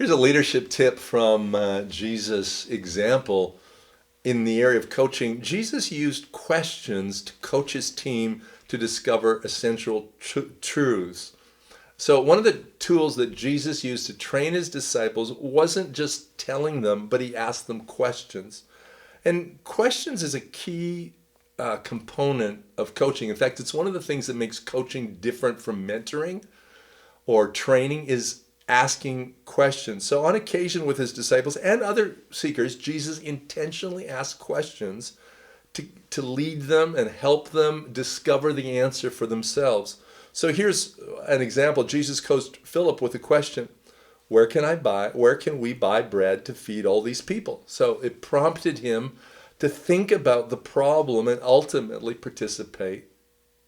Here's a leadership tip from Jesus' example in the area of coaching. Jesus used questions to coach his team to discover essential truths. So one of the tools that Jesus used to train his disciples wasn't just telling them, but he asked them questions. And questions is a key component of coaching. In fact, it's one of the things that makes coaching different from mentoring or training is asking questions. So on occasion with his disciples and other seekers, Jesus intentionally asked questions to lead them and help them discover the answer for themselves. So here's an example. Jesus coached Philip with a question: where can we buy bread to feed all these people? So it prompted him to think about the problem and ultimately participate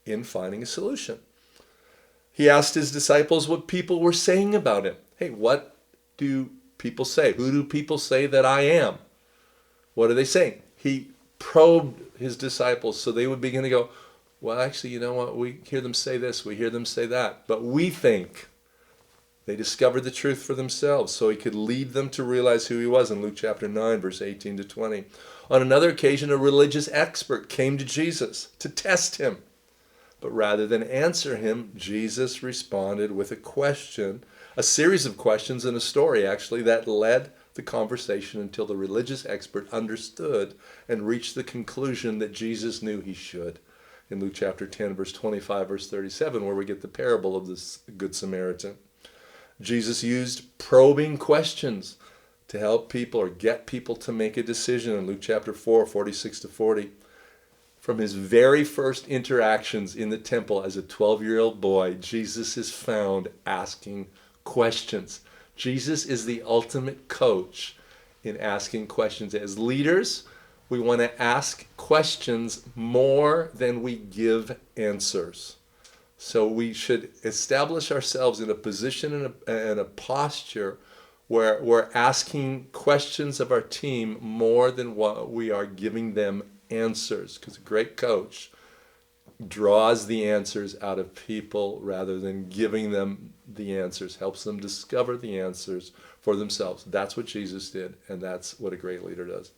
in finding a solution. He asked his disciples what people were saying about him. Hey, what do people say? Who do people say that I am? What are they saying? He probed his disciples so they would begin to go, well, actually, you know what? We hear them say this, we hear them say that, but we think. They discovered the truth for themselves so he could lead them to realize who he was in Luke chapter 9, verse 18 to 20. On another occasion, a religious expert came to Jesus to test him. But rather than answer him, Jesus responded with a question, a series of questions and a story, actually, that led the conversation until the religious expert understood and reached the conclusion that Jesus knew he should. In Luke chapter 10, verse 25, verse 37, where we get the parable of this Good Samaritan. Jesus used probing questions to help people or get people to make a decision in Luke chapter 4, 46 to 40. From his very first interactions in the temple as a 12-year-old boy, Jesus is found asking questions. Jesus is the ultimate coach in asking questions. As leaders, we want to ask questions more than we give answers. So we should establish ourselves in a position and a posture where we're asking questions of our team more than what we are giving them answers. Because a great coach draws the answers out of people rather than giving them the answers, helps them discover the answers for themselves. That's what Jesus did, and that's what a great leader does.